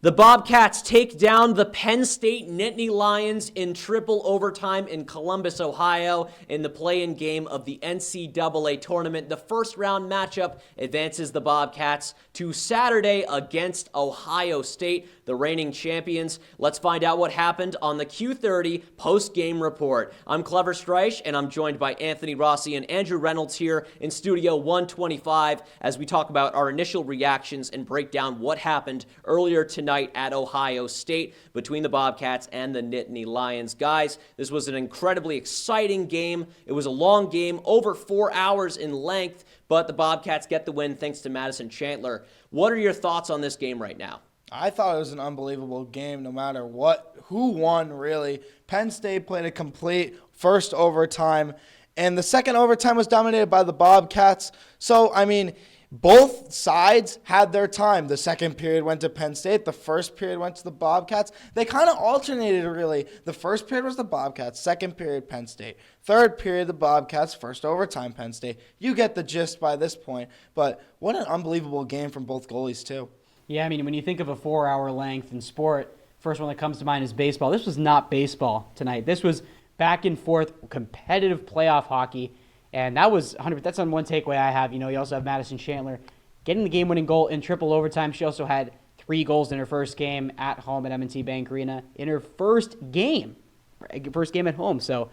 The Bobcats take down the Penn State Nittany Lions in triple overtime in Columbus, Ohio, in the play-in game of the NCAA tournament. The first round matchup advances the Bobcats to Saturday against Ohio State, the reigning champions. Let's find out what happened on the Q30 post-game report. I'm Clever Streich, and I'm joined by Anthony Rossi and Andrew Reynolds here in Studio 125 as we talk about our initial reactions and break down what happened earlier tonight at Ohio State between the Bobcats and the Nittany Lions. Guys, this was an incredibly exciting game. It was a long game, over 4 hours in length, but the Bobcats get the win thanks to Madison Chandler. What are your thoughts on this game right now? I thought it was an unbelievable game no matter who won, really. Penn State played a complete first overtime, and the second overtime was dominated by the Bobcats. So, both sides had their time. The second period went to Penn State. The first period went to the Bobcats. They kind of alternated, really. The first period was the Bobcats. Second period, Penn State. Third period, the Bobcats. First overtime, Penn State. You get the gist by this point. But what an unbelievable game from both goalies, too. Yeah, when you think of a 4-hour length in sport, first one that comes to mind is baseball. This was not baseball tonight. This was back and forth competitive playoff hockey. And that's on one takeaway I have. You also have Madison Chandler getting the game-winning goal in triple overtime. She also had 3 goals in her first game at home at M&T Bank Arena in her first game at home. So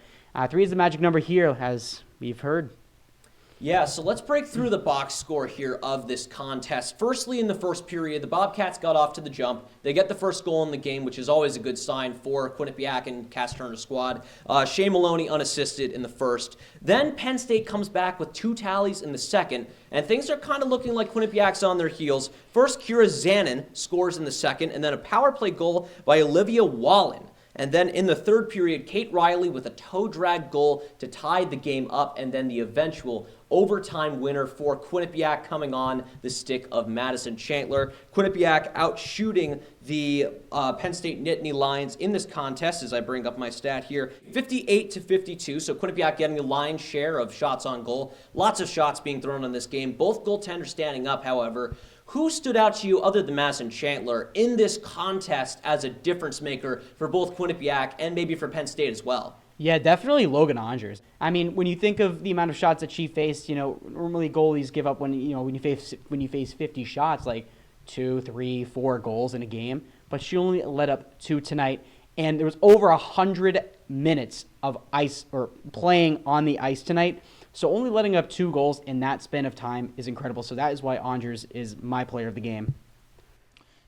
3 is the magic number here, as we've heard. Yeah, so let's break through the box score here of this contest. Firstly, in the first period, the Bobcats got off to the jump. They get the first goal in the game, which is always a good sign for Quinnipiac and Cass Turner's squad. Shea Maloney unassisted in the first. Then Penn State comes back with 2 tallies in the second, and things are kind of looking like Quinnipiac's on their heels. First, Kira Zanin scores in the second, and then a power play goal by Olivia Wallen. And then in the third period, Kate Riley with a toe drag goal to tie the game up, and then the eventual overtime winner for Quinnipiac coming on the stick of Madison Chandler. Quinnipiac out shooting the Penn State Nittany Lions in this contest, as I bring up my stat here, 58-52. So Quinnipiac getting the lion's share of shots on goal. Lots of shots being thrown in this game. Both goaltenders standing up, however. Who stood out to you other than Madison Chandler in this contest as a difference maker for both Quinnipiac and maybe for Penn State as well? Yeah, definitely Logan Angers. When you think of the amount of shots that she faced, normally goalies give up when you face 50 shots, like 2, 3, 4 goals in a game, but she only let up 2 tonight, and there was over 100 minutes of ice or playing on the ice tonight. So only letting up 2 goals in that span of time is incredible. So that is why Angers is my player of the game.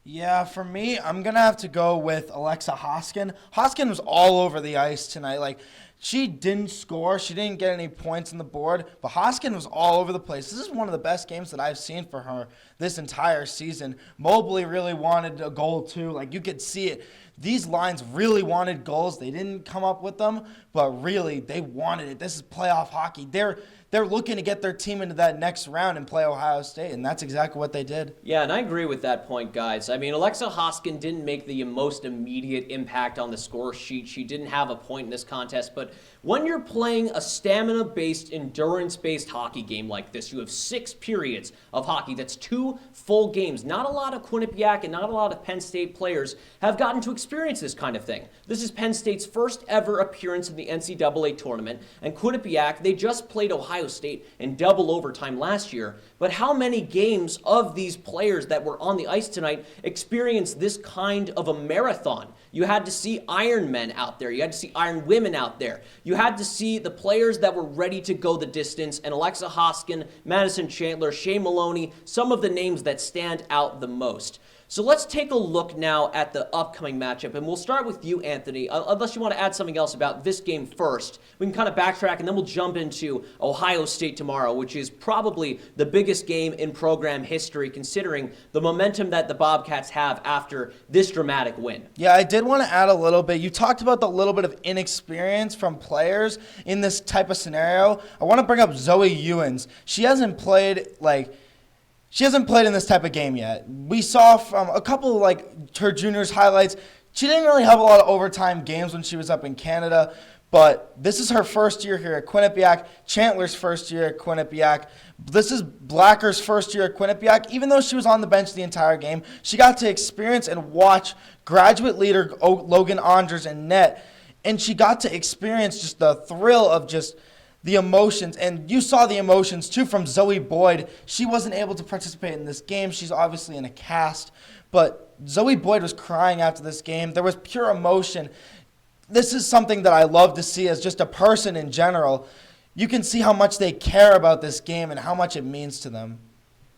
Yeah, for me, I'm going to have to go with Alexa Hoskin. Hoskin was all over the ice tonight. She didn't score. She didn't get any points on the board, but Hoskin was all over the place. This is one of the best games that I've seen for her this entire season. Mobley really wanted a goal, too. You could see it. These lines really wanted goals. They didn't come up with them, but really, they wanted it. This is playoff hockey. They're looking to get their team into that next round and play Ohio State, and that's exactly what they did. Yeah, and I agree with that point, guys. Alexa Hoskin didn't make the most immediate impact on the score sheet. She didn't have a point in this contest, but when you're playing a stamina-based, endurance-based hockey game like this, you have 6 periods of hockey. That's 2 full games. Not a lot of Quinnipiac and not a lot of Penn State players have gotten to experience this kind of thing. This is Penn State's first ever appearance in the NCAA tournament, and Quinnipiac, they just played Ohio State in double overtime last year. But how many games of these players that were on the ice tonight experienced this kind of a marathon? You had to see Iron Men out there. You had to see Iron Women out there. You had to see the players that were ready to go the distance, and Alexa Hoskin, Madison Chandler, Shea Maloney, some of the names that stand out the most. So let's take a look now at the upcoming matchup, and we'll start with you, Anthony, unless you want to add something else about this game first. We can kind of backtrack, and then we'll jump into Ohio State tomorrow, which is probably the biggest game in program history, considering the momentum that the Bobcats have after this dramatic win. Yeah, I did want to add a little bit. You talked about the little bit of inexperience from players in this type of scenario. I want to bring up Zoe Ewens. She hasn't played in this type of game yet. We saw from a couple her juniors highlights, she didn't really have a lot of overtime games when she was up in Canada, But this is her first year here at Quinnipiac, Chandler's first year at Quinnipiac. This is Blacker's first year at Quinnipiac. Even though she was on the bench the entire game, she got to experience and watch graduate leader Logan Andres in net. And she got to experience just the thrill of just the emotions. And you saw the emotions, too, from Zoe Boyd. She wasn't able to participate in this game. She's obviously in a cast. But Zoe Boyd was crying after this game. There was pure emotion. This is something that I love to see as just a person in general. You can see how much they care about this game and how much it means to them.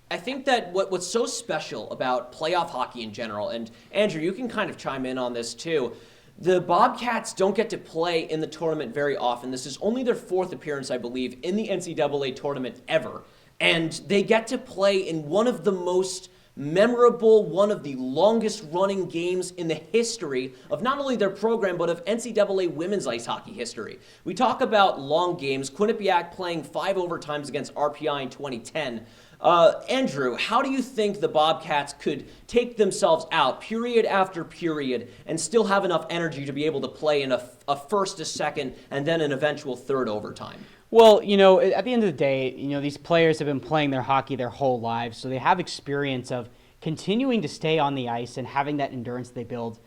I think that what's so special about playoff hockey in general, and Andrew, you can kind of chime in on this too, the Bobcats don't get to play in the tournament very often. This is only their 4th appearance, I believe, in the NCAA tournament ever. And they get to play in one of the most memorable, one of the longest running games in the history of not only their program, but of NCAA women's ice hockey history. We talk about long games, Quinnipiac playing 5 overtimes against RPI in 2010. Andrew, how do you think the Bobcats could take themselves out period after period and still have enough energy to be able to play in a first, a second, and then an eventual third overtime? Well, at the end of the day, these players have been playing their hockey their whole lives, so they have experience of continuing to stay on the ice and having that endurance they build,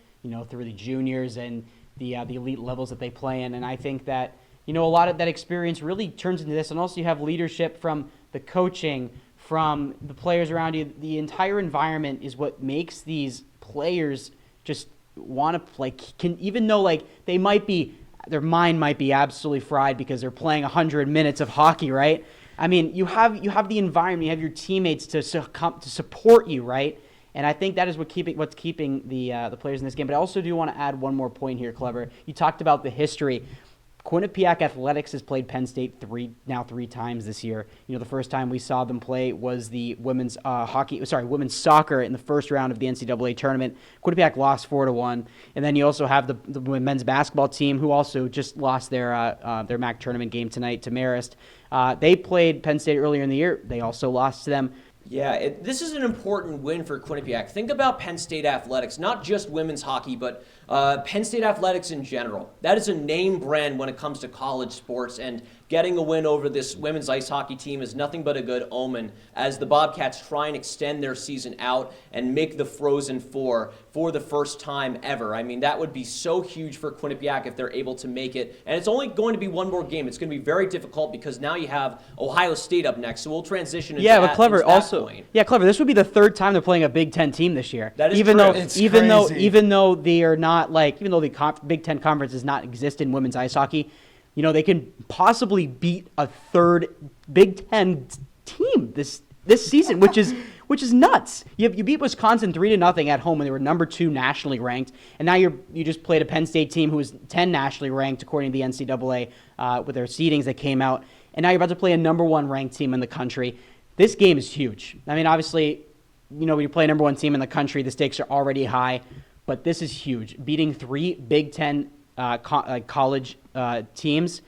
through the juniors and the elite levels that they play in. And I think that, a lot of that experience really turns into this. And also you have leadership from the coaching, from the players around you. The entire environment is what makes these players just want to play, even though they might be, their mind might be absolutely fried because they're playing 100 minutes of hockey, right? I mean, you have the environment, you have your teammates to support you, right? And I think that is what's keeping the players in this game. But I also do want to add one more point here, Clever. You talked about the history. Quinnipiac Athletics has played Penn State three times this year. The first time we saw them play was the women's soccer in the first round of the NCAA tournament. Quinnipiac lost 4-1, and then you also have the men's basketball team who also just lost their MAC tournament game tonight to Marist. They played Penn State earlier in the year. They also lost to them. Yeah, this is an important win for Quinnipiac. Think about Penn State athletics, not just women's hockey, but Penn State athletics in general. That is a name brand when it comes to college sports, and getting a win over this women's ice hockey team is nothing but a good omen as the Bobcats try and extend their season out and make the Frozen Four for the first time ever. I mean, that would be so huge for Quinnipiac if they're able to make it. And it's only going to be one more game. It's going to be very difficult because now you have Ohio State up next, so we'll transition into but Clever into that also point. Yeah, Clever. This would be the third time they're playing a Big Ten team this year. That is even true. even though they are not even though the Big Ten conference does not exist in women's ice hockey, they can possibly beat a third Big Ten team this season, which is nuts. You beat Wisconsin 3-0 at home, and they were number 2 nationally ranked, and now you just played a Penn State team who was 10 nationally ranked according to the NCAA with their seedings that came out, and now you're about to play a number 1 ranked team in the country. This game is huge. I mean, obviously, when you play a number 1 team in the country, the stakes are already high, but this is huge. Beating 3 Big Ten college teams.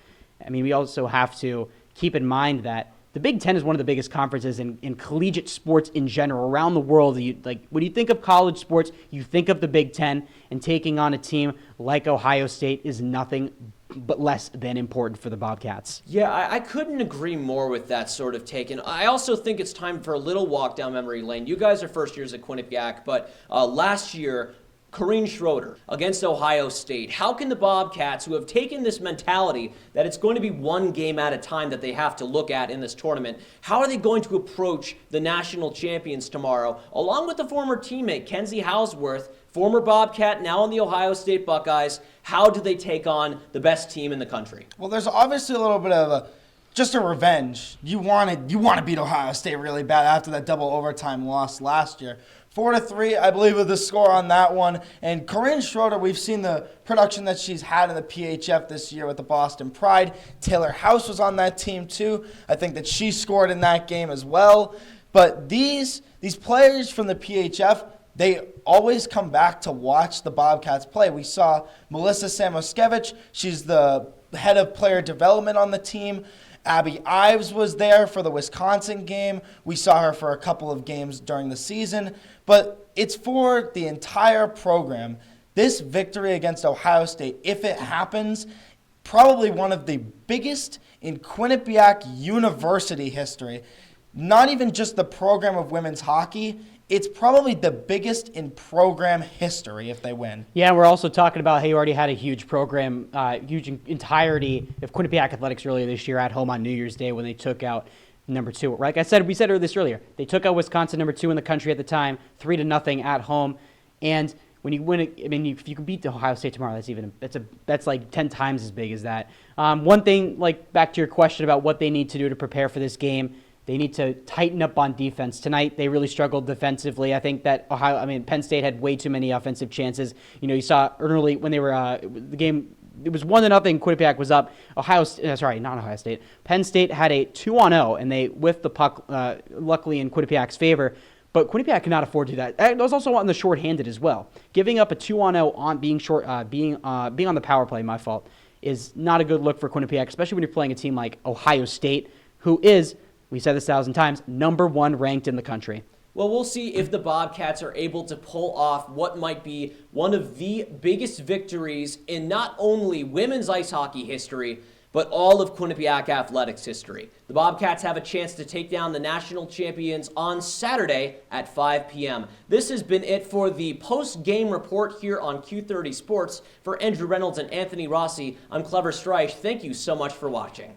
I mean, we also have to keep in mind that the Big Ten is one of the biggest conferences in collegiate sports in general around the world. When you think of college sports, you think of the Big Ten, and taking on a team like Ohio State is nothing but less than important for the Bobcats. Yeah, I couldn't agree more with that sort of take. And I also think it's time for a little walk down memory lane. You guys are first years at Quinnipiac, but last year, Corrine Schroeder against Ohio State. How can the Bobcats, who have taken this mentality that it's going to be one game at a time that they have to look at in this tournament, how are they going to approach the national champions tomorrow, along with the former teammate, Kenzie Hausworth, former Bobcat, now on the Ohio State Buckeyes? How do they take on the best team in the country? Well, there's obviously a little bit of just a revenge. You want to beat Ohio State really bad after that double overtime loss last year. 4-3, I believe, was the score on that one. And Corrine Schroeder, we've seen the production that she's had in the PHF this year with the Boston Pride. Taylor House was on that team too. I think that she scored in that game as well. But these players from the PHF, they always come back to watch the Bobcats play. We saw Melissa Samoskevich. She's the head of player development on the team. Abby Ives was there for the Wisconsin game. We saw her for a couple of games during the season. But it's for the entire program. This victory against Ohio State, if it happens, probably one of the biggest in Quinnipiac University history. Not even just the program of women's hockey, it's probably the biggest in program history if they win. Yeah, and we're also talking about how you already had a huge program, huge entirety of Quinnipiac athletics earlier this year at home on New Year's Day when they took out number 2. Like I said, we said this earlier. They took out Wisconsin, number 2 in the country at the time, 3-0 at home. And when you win it, I mean, if you can beat Ohio State tomorrow, that's like 10 times as big as that. One thing, like back to your question about what they need to do to prepare for this game. They need to tighten up on defense. Tonight, they really struggled defensively. I think that Penn State had way too many offensive chances. You saw early when they were the game. It was 1-0. Quinnipiac was up. Not Ohio State. Penn State had a 2-0, and they whiffed the puck, luckily in Quinnipiac's favor. But Quinnipiac cannot afford to do that. That was also on the shorthanded as well. Giving up a 2-0 on being short, being on the power play, my fault, is not a good look for Quinnipiac, especially when you're playing a team like Ohio State, who is, we said this 1,000 times, number 1 ranked in the country. Well, we'll see if the Bobcats are able to pull off what might be one of the biggest victories in not only women's ice hockey history, but all of Quinnipiac athletics history. The Bobcats have a chance to take down the national champions on Saturday at 5 p.m. This has been it for the post-game report here on Q30 Sports. For Andrew Reynolds and Anthony Rossi, I'm Clever Streich. Thank you so much for watching.